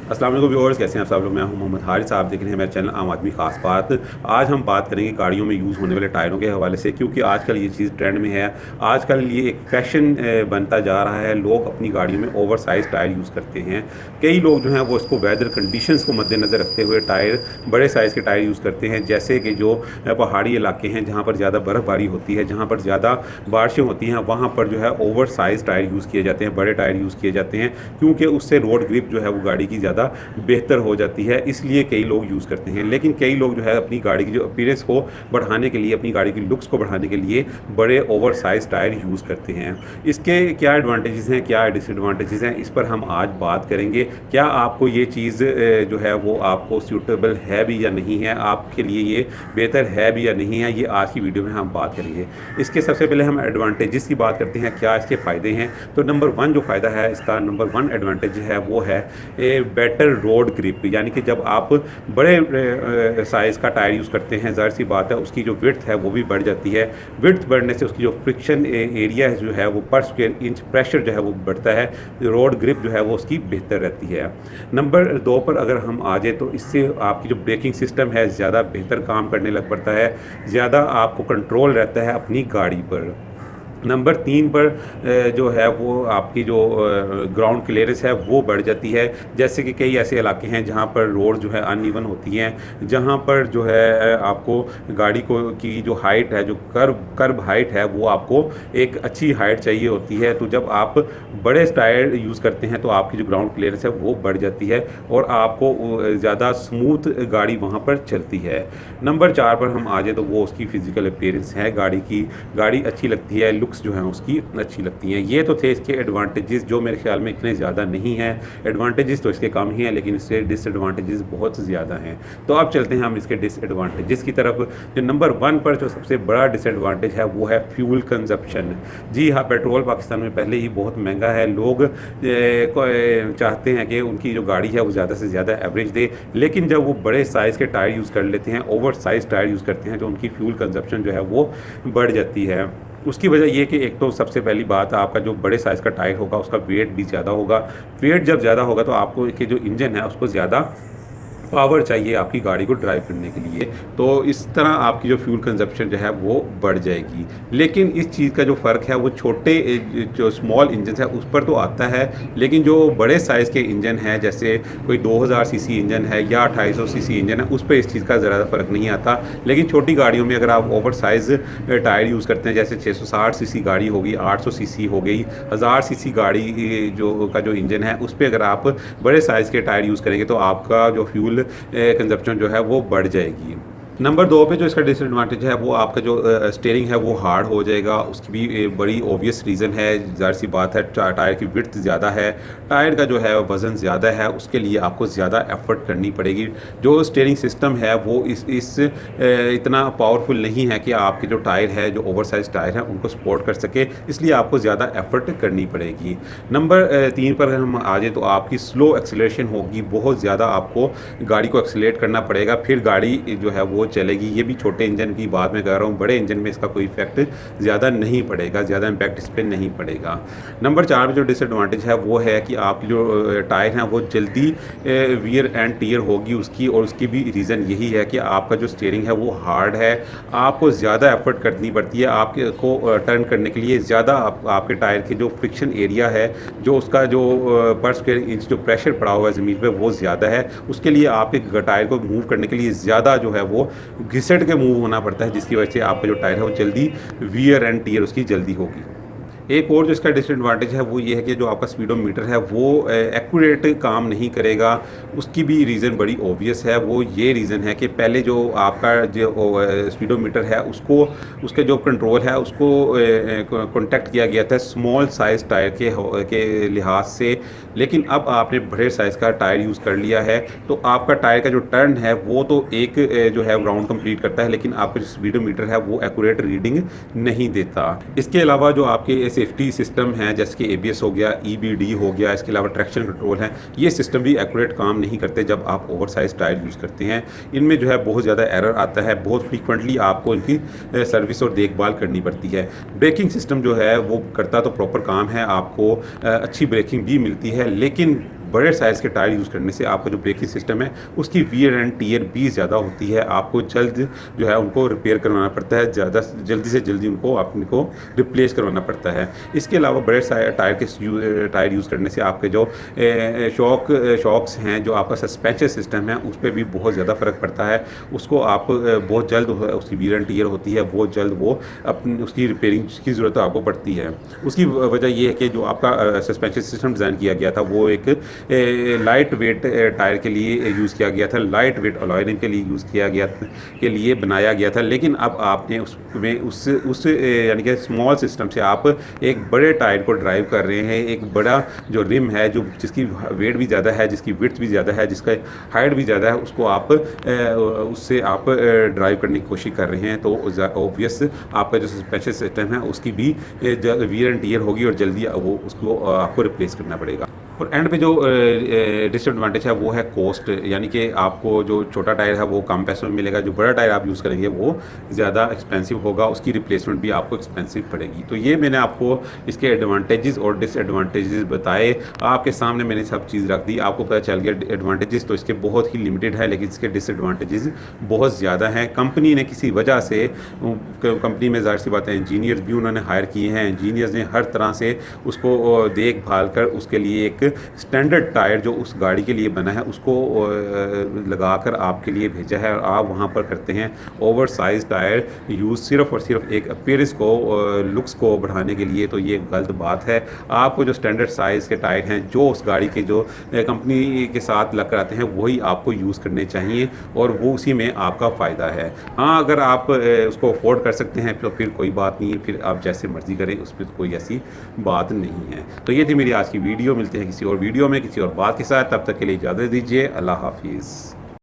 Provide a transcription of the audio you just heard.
अस्सलाम वालेकुम व्यूअर्स, कैसे हैं आप सब लोग। मैं हूं मोहम्मद हारिस, आप देख रहे हैं मेरा चैनल आम आदमी खास बात। आज हम बात करेंगे गाड़ियों में यूज़ होने वाले टायरों के हवाले से, क्योंकि आजकल ये चीज़ ट्रेंड में है। आजकल ये एक फैशन बनता जा रहा है। लोग अपनी गाड़ियों में ओवर साइज़ टायर यूज़ करते हैं। कई लोग जो हैं वो इसको वेदर कंडीशंस को मद्देनज़र रखते हुए टायर बड़े साइज़ के टायर यूज़ करते हैं, जैसे कि जो पहाड़ी इलाके हैं जहाँ पर ज़्यादा बर्फ़बारी होती है, जहाँ पर ज़्यादा बारिशें होती हैं, वहाँ पर जो है ओवर साइज़ टायर यूज़ किए जाते हैं, बड़े टायर यूज़ किए जाते हैं, क्योंकि उससे रोड ग्रिप जो है वो गाड़ी की ज़्यादा बेहतर हो जाती है। इसलिए कई लोग यूज़ करते हैं। लेकिन कई लोग जो है अपनी गाड़ी की जो अपीयरेंस को बढ़ाने के लिए, अपनी गाड़ी की लुक्स को बढ़ाने के लिए बड़े ओवर साइज़ टायर यूज़ करते हैं। इसके क्या एडवांटेजेस हैं, क्या डिसएडवांटेजेस हैं, इस पर हम आज बात करेंगे। क्या आपको ये चीज़ जो है वो आपको सूटेबल है भी या नहीं है, आपके लिए ये बेहतर है भी या नहीं है, ये आज की वीडियो में हम बात करेंगे। इसके सबसे पहले हम एडवांटेजेस की बात करते हैं, क्या इसके फ़ायदे हैं। तो नंबर 1 जो फ़ायदा है इसका, नंबर 1 एडवांटेज है वो है बेटर रोड ग्रिप। यानी कि जब आप बड़े साइज़ का टायर यूज़ करते हैं, ज़ाहिर सी बात है उसकी जो विड्थ है वो भी बढ़ जाती है। विड्थ बढ़ने से उसकी जो फ्रिक्शन एरिया है जो है वो पर स्क्वायर इंच प्रेशर जो है वो बढ़ता है। रोड ग्रिप जो है वो उसकी बेहतर रहती है। नंबर 2 पर अगर हम आ जाए तो इससे आपकी जो ब्रेकिंग सिस्टम है ज़्यादा बेहतर काम करने लग पड़ता है, ज़्यादा आपको कंट्रोल रहता है अपनी गाड़ी पर। नंबर 3 पर जो है वो आपकी जो ग्राउंड क्लियरेंस है वो बढ़ जाती है। जैसे कि कई ऐसे इलाके हैं जहाँ पर रोड जो है अनइवन होती हैं, जहाँ पर जो है आपको गाड़ी को की जो हाइट है, जो कर्व हाइट है, वो आपको एक अच्छी हाइट चाहिए होती है। तो जब आप बड़े टायर यूज़ करते हैं तो आपकी जो ग्राउंड क्लियरेंस है वो बढ़ जाती है और आपको ज़्यादा स्मूथ गाड़ी वहाँ पर चलती है। नंबर 4 पर हम आ जाए तो वो उसकी फ़िज़िकल अपीयरेंस है गाड़ी की। गाड़ी अच्छी लगती है, लुक्स जो हैं उसकी अच्छी लगती हैं। ये तो थे इसके एडवांटेजेस, जो मेरे ख्याल में इतने ज़्यादा नहीं हैं। एडवांटेजेस तो इसके कम ही हैं, लेकिन इससे डिसएडवांटेजेस बहुत ज़्यादा हैं। तो अब चलते हैं हम इसके डिसएडवांटेजेस की तरफ। जो नंबर 1 पर जो सबसे बड़ा डिसएडवांटेज है वो है फ्यूल कंजप्शन। जी हाँ, पेट्रोल पाकिस्तान में पहले ही बहुत महंगा है। लोग चाहते हैं कि उनकी जो गाड़ी है वो ज़्यादा से ज़्यादा एवरेज दे, लेकिन जब वो बड़े साइज़ के टायर यूज़ कर लेते हैं, ओवर साइज़ टायर यूज़ करते हैं, तो उनकी फ्यूल कंजप्शन जो है वो बढ़ जाती है। उसकी वजह ये कि एक तो सबसे पहली बात, आपका जो बड़े साइज़ का टायर होगा उसका वेट भी ज़्यादा होगा। वेट जब ज़्यादा होगा तो आपको के जो इंजन है उसको ज़्यादा पावर चाहिए आपकी गाड़ी को ड्राइव करने के लिए। तो इस तरह आपकी जो फ्यूल कंजप्शन जो है वो बढ़ जाएगी। लेकिन इस चीज़ का जो फ़र्क है वो छोटे जो स्मॉल इंजन है उस पर तो आता है, लेकिन जो बड़े साइज़ के इंजन हैं, जैसे कोई 2000 सीसी इंजन है या 2800 सीसी इंजन है, उस पर इस चीज़ का ज़्यादा फ़र्क नहीं आता। लेकिन छोटी गाड़ियों में अगर आप ओवर साइज़ टायर यूज़ करते हैं, जैसे 660 सीसी गाड़ी होगी, 800 सीसी हो गई, 1000 सीसी गाड़ी जो इंजन है उस पे अगर आप बड़े साइज़ के टायर यूज़ करेंगे तो आपका जो फ्यूल कंजप्शन जो है वो बढ़ जाएगी। नंबर 2 पे जो इसका डिसएडवांटेज है वो आपका जो स्टीयरिंग है वो हार्ड हो जाएगा। उसकी भी बड़ी ऑब्वियस रीज़न है, ज़ाहिर सी बात है, टायर की विड्थ ज़्यादा है, टायर का जो है वज़न ज़्यादा है, उसके लिए आपको ज़्यादा एफ़र्ट करनी पड़ेगी। जो स्टीयरिंग सिस्टम है वो इस इतना पावरफुल नहीं है कि आपके जो टायर है, जो ओवर साइज़ टायर है, उनको सपोर्ट कर सके, इसलिए आपको ज़्यादा एफ़र्ट करनी पड़ेगी। नंबर 3 पर हम आ जाए तो आपकी स्लो एक्सेलरेशन होगी, बहुत ज़्यादा आपको गाड़ी को एक्सेलरेट करना पड़ेगा, फिर गाड़ी जो है वो चलेगी। ये भी छोटे इंजन की बात मैं कर रहा हूँ, बड़े इंजन में इसका कोई इफेक्ट ज़्यादा नहीं पड़ेगा, ज़्यादा इम्पैक्ट इस पर नहीं पड़ेगा। नंबर 4 में जो डिसएडवांटेज है वो है कि आपकी जो टायर हैं वो जल्दी वियर एंड टीयर होगी उसकी, और उसकी भी रीज़न यही है कि आपका जो स्टीयरिंग है वो हार्ड है। आपको ज़्यादा एफर्ट करनी पड़ती है आपके को टर्न करने के लिए। ज़्यादा आपके टायर के जो फ्रिक्शन एरिया है, जो उसका जो पर स्क्वायर इंच जो प्रेशर पड़ा हुआ है ज़मीन पे, वो ज़्यादा है। उसके लिए आपके टायर को मूव करने के लिए ज़्यादा जो है वो घिसट के मूव होना पड़ता है, जिसकी वजह से आपका जो टायर है वो जल्दी वियर एंड टीयर उसकी जल्दी होगी। एक और जो इसका डिसएडवांटेज है वो ये है कि जो आपका स्पीडोमीटर है वो एक्यूरेट काम नहीं करेगा। उसकी भी रीज़न बड़ी ऑब्वियस है। वो ये रीज़न है कि पहले जो आपका जो स्पीडोमीटर है उसको, उसके जो कंट्रोल है उसको कॉन्टैक्ट किया गया था स्मॉल साइज़ टायर के लिहाज से, लेकिन अब आपने बड़े साइज़ का टायर यूज़ कर लिया है, तो आपका टायर का जो टर्न है वो तो एक जो है राउंड कंप्लीट करता है, लेकिन आपका जो स्पीडोमीटर है वो एक्यूरेट रीडिंग नहीं देता। इसके अलावा जो आपके सेफ्टी सिस्टम हैं, जैसे कि एबीएस हो गया, ईबीडी हो गया, इसके अलावा ट्रैक्शन कंट्रोल है, ये सिस्टम भी एक्यूरेट काम नहीं करते जब आप ओवर साइज टायर यूज़ करते हैं। इनमें जो है बहुत ज़्यादा एरर आता है, बहुत फ्रीक्वेंटली आपको इनकी सर्विस और देखभाल करनी पड़ती है। ब्रेकिंग सिस्टम जो है वो करता तो प्रॉपर काम है, आपको अच्छी ब्रेकिंग भी मिलती है, लेकिन बड़े साइज़ के टायर यूज़ करने से आपका जो ब्रेकिंग सिस्टम है उसकी वियर एंड टियर भी ज़्यादा होती है। आपको जल्द जो है उनको रिपेयर करवाना पड़ता है, ज़्यादा जल्दी से जल्दी उनको अपने को रिप्लेस करवाना पड़ता है। इसके अलावा बड़े टायर यूज़ करने से आपके जो शॉक्स हैं, जो आपका सस्पेंशन सिस्टम है, उस पे भी बहुत ज़्यादा फ़र्क पड़ता है। उसको आप बहुत जल्द उसकी वियर एंड टियर होती है, बहुत जल्द वो अपनी उसकी रिपेयरिंग की ज़रूरत आपको पड़ती है। उसकी वजह ये है कि जो आपका सस्पेंशन सिस्टम डिज़ाइन किया गया था वो एक लाइट वेट टायर के लिए यूज़ किया गया था, लाइट वेट अलॉय रिम के लिए यूज़ किया गया के लिए बनाया गया था। लेकिन अब आपने उसमें उस यानी कि स्मॉल सिस्टम से आप एक बड़े टायर को ड्राइव कर रहे हैं। एक बड़ा जो रिम है, जो जिसकी वेट भी ज़्यादा है, जिसकी विड्थ भी ज़्यादा है, जिसका हाइट भी ज़्यादा है, उसको आप उससे आप ड्राइव करने की कोशिश कर रहे हैं। तो ऑब्वियस आपका जो सस्पेंशन सिस्टम है उसकी भी वियर एंड टियर होगी और जल्दी वो उसको आपको रिप्लेस करना पड़ेगा। और एंड पे जो डिसएडवांटेज है वो है कॉस्ट, यानी कि आपको जो छोटा टायर है वो कम पैसों में मिलेगा, जो बड़ा टायर आप यूज़ करेंगे वो ज़्यादा एक्सपेंसिव होगा, उसकी रिप्लेसमेंट भी आपको एक्सपेंसिव पड़ेगी। तो ये मैंने आपको इसके एडवांटेजेस और डिसएडवांटेजेस बताए, आपके सामने मैंने सब चीज़ रख दी। आपको पता चल गया एडवांटेजेस तो इसके बहुत ही लिमिटेड है, लेकिन इसके डिसएडवांटेजेस बहुत ज़्यादा हैं। कंपनी ने किसी वजह से, कंपनी में ज़ाहिर सी बात है इंजीनियर्स भी उन्होंने हायर किए हैं, इंजीनियर्स ने हर तरह से उसको देखभाल कर उसके लिए एक स्टैंडर्ड टायर जो उस गाड़ी के लिए बना है उसको लगाकर आपके लिए भेजा है, और आप वहाँ पर करते हैं ओवर साइज टायर यूज़ सिर्फ और सिर्फ एक अपीयरेंस को, लुक्स को बढ़ाने के लिए। तो ये गलत बात है। आपको जो स्टैंडर्ड साइज़ के टायर हैं जो उस गाड़ी के जो कंपनी के साथ लग कर आते हैं वही आपको यूज़ करने चाहिए, और वो उसी में आपका फ़ायदा है। हाँ, अगर आप उसको अफोर्ड कर सकते हैं तो फिर कोई बात नहीं है, फिर आप जैसे मर्ज़ी करें, उसमें तो कोई ऐसी बात नहीं है। तो ये थी मेरी आज की वीडियो। मिलते हैं किसी और वीडियो में किसी और बात के साथ, तब तक के लिए इजाज़त दीजिए। अल्लाह हाफिज़।